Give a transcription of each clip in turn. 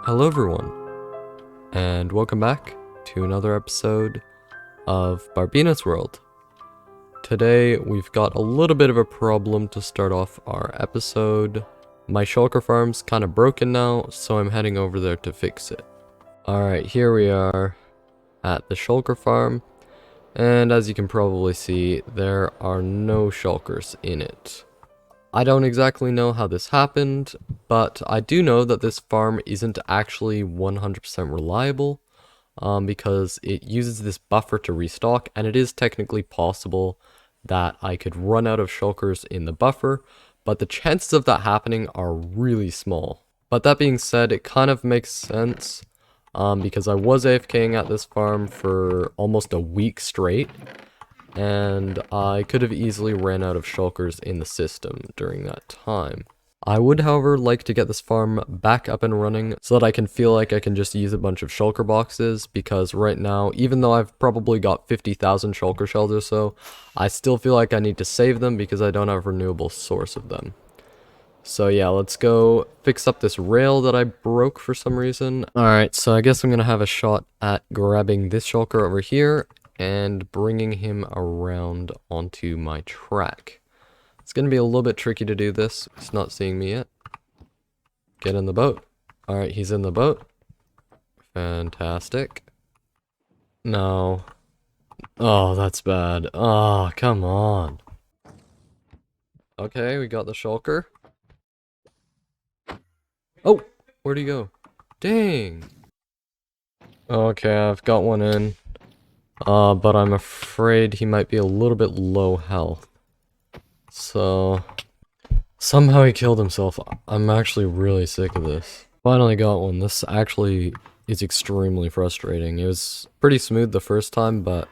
Hello everyone, and welcome back to another episode of Barbeno's World. Today we've got a little bit of a problem to start off our episode. My shulker farm's kind of broken now, so I'm heading over there to fix it. Alright, here we are at the shulker farm, and as you can probably see, there are no shulkers in it. I don't exactly know how this happened, but I do know that this farm isn't actually 100% reliable, because it uses this buffer to restock, and it is technically possible that I could run out of shulkers in the buffer, but the chances of that happening are really small. But that being said, it kind of makes sense, because I was AFKing at this farm for almost a week straight, and I could have easily ran out of shulkers in the system during that time. I would, however, like to get this farm back up and running so that I can feel like I can just use a bunch of shulker boxes, because right now, even though I've probably got 50,000 shulker shells or so, I still feel like I need to save them because I don't have a renewable source of them. So yeah, let's go fix up this rail that I broke for some reason. Alright, so I guess I'm gonna have a shot at grabbing this shulker over here and bringing him around onto my track. It's going to be a little bit tricky to do this. He's not seeing me yet. Get in the boat. Alright, he's in the boat. Fantastic. No. Oh, that's bad. Oh, come on. Okay, we got the shulker. Oh, where'd he go? Dang. Okay, I've got one in. But I'm afraid he might be a little bit low health. So, somehow he killed himself. I'm actually really sick of this. Finally got one. This actually is extremely frustrating. It was pretty smooth the first time, but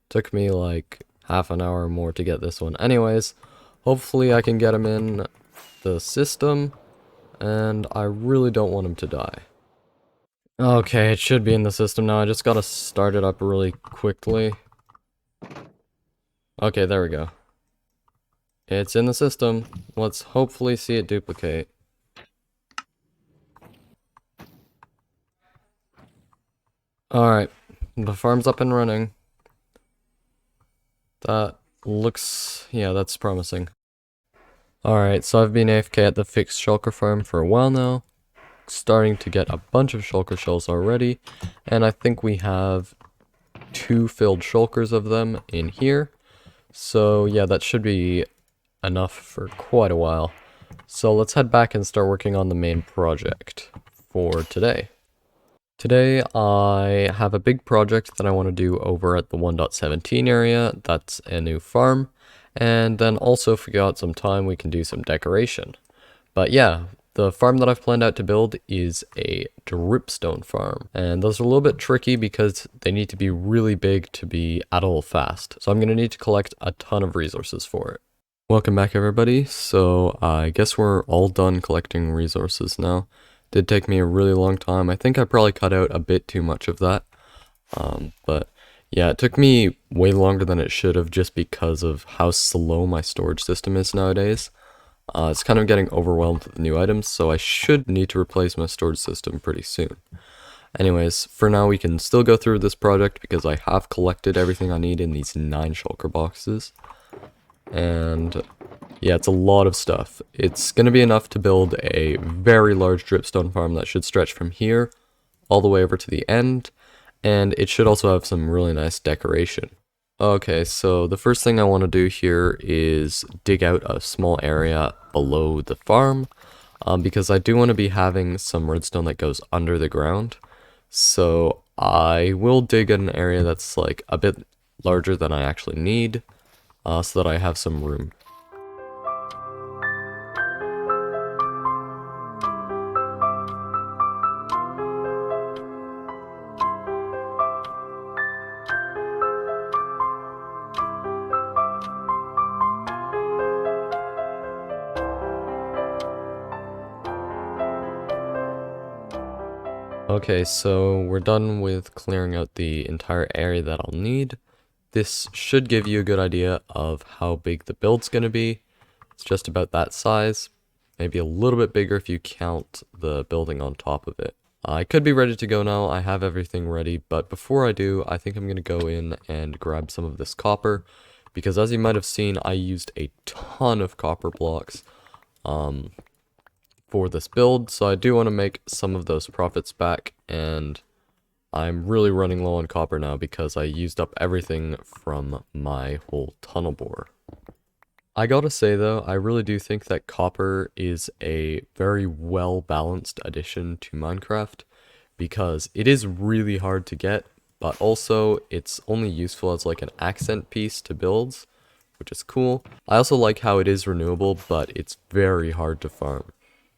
took me like half an hour more to get this one. Anyways, hopefully I can get him in the system, and I really don't want him to die. Okay, it should be in the system now. I just gotta start it up really quickly. Okay, there we go. It's in the system. Let's hopefully see it duplicate. Alright, the farm's up and running. That looks... yeah, that's promising. Alright, so I've been AFK at the fixed shulker farm for a while now. Starting to get a bunch of shulker shells already, and I think we have 2 filled shulkers of them in here. So yeah, that should be enough for quite a while. So let's head back and start working on the main project for today. Today I have a big project that I want to do over at the 1.17 area. That's a new farm, and then also if we got some time we can do some decoration. But yeah, the farm that I've planned out to build is a dripstone farm, and those are a little bit tricky because they need to be really big to be at all fast. So I'm going to need to collect a ton of resources for it. Welcome back everybody. So I guess we're all done collecting resources now. Did take me a really long time. I think I probably cut out a bit too much of that. But yeah, it took me way longer than it should have just because of how slow my storage system is nowadays. It's kind of getting overwhelmed with new items, so I should need to replace my storage system pretty soon. Anyways, for now we can still go through this project because I have collected everything I need in these 9 shulker boxes. And yeah, it's a lot of stuff. It's going to be enough to build a very large dripstone farm that should stretch from here all the way over to the end, and it should also have some really nice decoration. Okay, so the first thing I want to do here is dig out a small area below the farm, because I do want to be having some redstone that goes under the ground. So I will dig an area that's like a bit larger than I actually need, so that I have some room. Okay, so we're done with clearing out the entire area that I'll need. This should give you a good idea of how big the build's going to be. It's just about that size, maybe a little bit bigger if you count the building on top of it. I could be ready to go now, I have everything ready, but before I do, I think I'm going to go in and grab some of this copper, because as you might have seen, I used a ton of copper blocks for this build, so I do want to make some of those profits back, and I'm really running low on copper now because I used up everything from my whole tunnel bore. I gotta say though, I really do think that copper is a very well balanced addition to Minecraft because it is really hard to get, but also it's only useful as like an accent piece to builds, which is cool. I also like how it is renewable, but it's very hard to farm.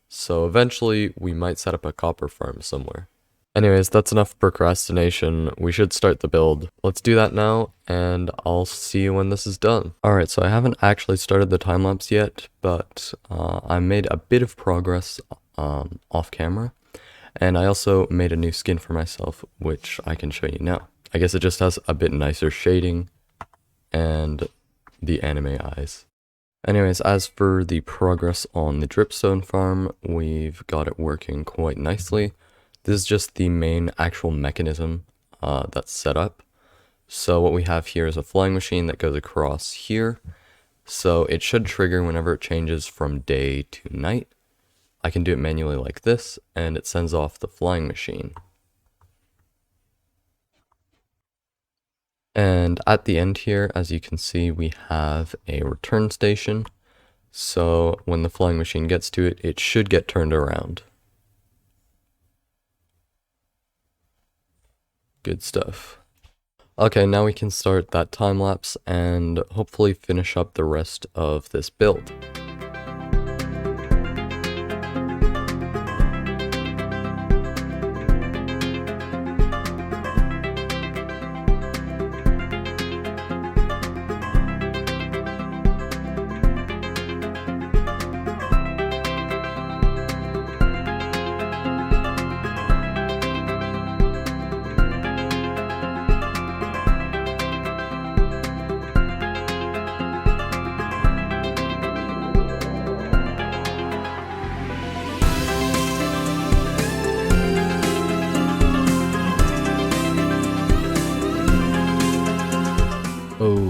So eventually we might set up a copper farm somewhere. Anyways, that's enough procrastination. We should start the build. Let's do that now, and I'll see you when this is done. Alright, so I haven't actually started the time-lapse yet, but I made a bit of progress off camera. And I also made a new skin for myself, which I can show you now. I guess it just has a bit nicer shading and the anime eyes. Anyways, as for the progress on the dripstone farm, we've got it working quite nicely. This is just the main actual mechanism that's set up. So what we have here is a flying machine that goes across here. So it should trigger whenever it changes from day to night. I can do it manually like this, and it sends off the flying machine. And at the end here, as you can see, we have a return station. So when the flying machine gets to it, it should get turned around. Good stuff. Okay, now we can start that time lapse and hopefully finish up the rest of this build.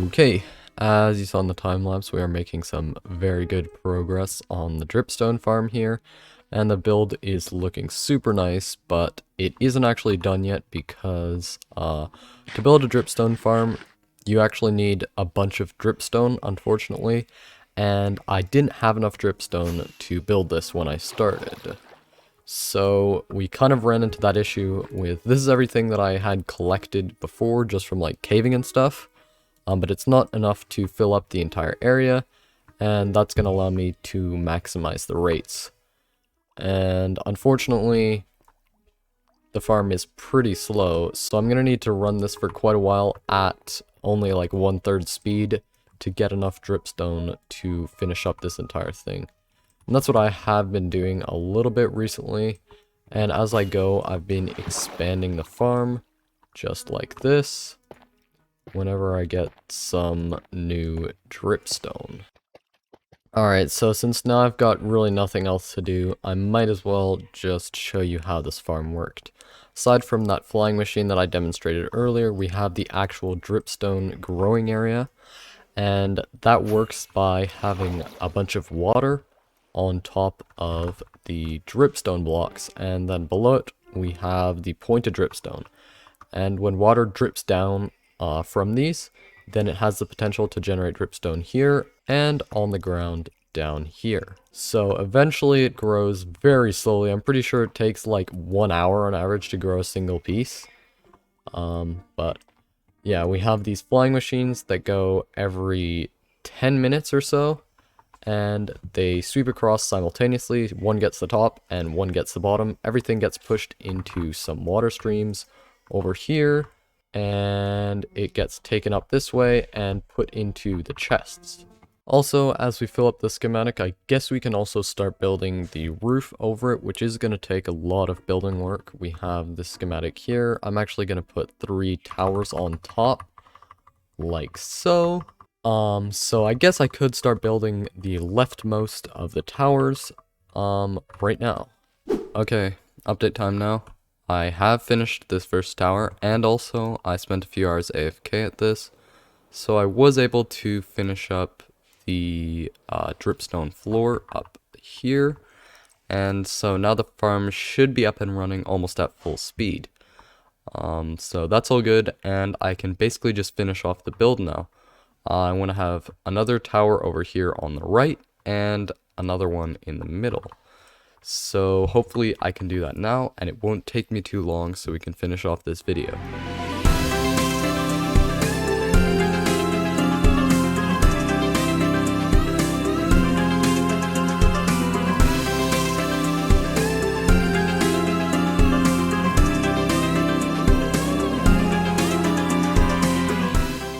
Okay, as you saw in the time lapse, we are making some very good progress on the dripstone farm here, and the build is looking super nice, but it isn't actually done yet because to build a dripstone farm, you actually need a bunch of dripstone, unfortunately, and I didn't have enough dripstone to build this when I started. So we kind of ran into that issue with, this is everything that I had collected before just from like caving and stuff. But it's not enough to fill up the entire area, and that's going to allow me to maximize the rates. And unfortunately, the farm is pretty slow, so I'm going to need to run this for quite a while at only like 1/3 speed to get enough dripstone to finish up this entire thing. And that's what I have been doing a little bit recently, and as I go, I've been expanding the farm just like this whenever I get some new dripstone. Alright, so since now I've got really nothing else to do, I might as well just show you how this farm worked. Aside from that flying machine that I demonstrated earlier, we have the actual dripstone growing area, and that works by having a bunch of water on top of the dripstone blocks, and then below it we have the pointed dripstone. And when water drips down from these, then it has the potential to generate dripstone here and on the ground down here. So eventually it grows very slowly. I'm pretty sure it takes like 1 hour on average to grow a single piece. But yeah, we have these flying machines that go every 10 minutes or so, and they sweep across simultaneously. One gets the top and one gets the bottom. Everything gets pushed into some water streams over here, and it gets taken up this way and put into the chests. Also, as we fill up the schematic, I guess we can also start building the roof over it, which is going to take a lot of building work. We have this schematic here. I'm actually going to put 3 towers on top, like so. So I guess I could start building the leftmost of the towers, right now. Okay, update time now. I have finished this first tower, and also I spent a few hours AFK at this, so I was able to finish up the dripstone floor up here, and so now the farm should be up and running almost at full speed. So that's all good, and I can basically just finish off the build now. I want to have another tower over here on the right, and another one in the middle. So hopefully I can do that now, and it won't take me too long so we can finish off this video.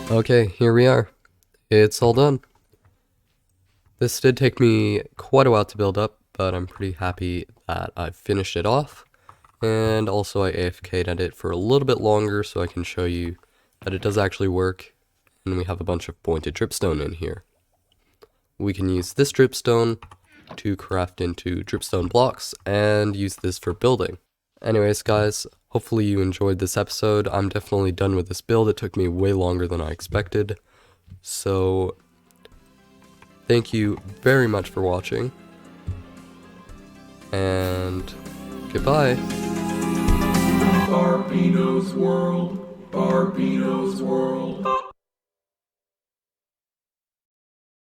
Okay, here we are. It's all done. This did take me quite a while to build up, but I'm pretty happy that I've finished it off. And also I AFK'd at it for a little bit longer so I can show you that it does actually work. And we have a bunch of pointed dripstone in here. We can use this dripstone to craft into dripstone blocks and use this for building. Anyways guys, hopefully you enjoyed this episode. I'm definitely done with this build. It took me way longer than I expected. So thank you very much for watching, and goodbye. Barbeno's World, Barbeno's World.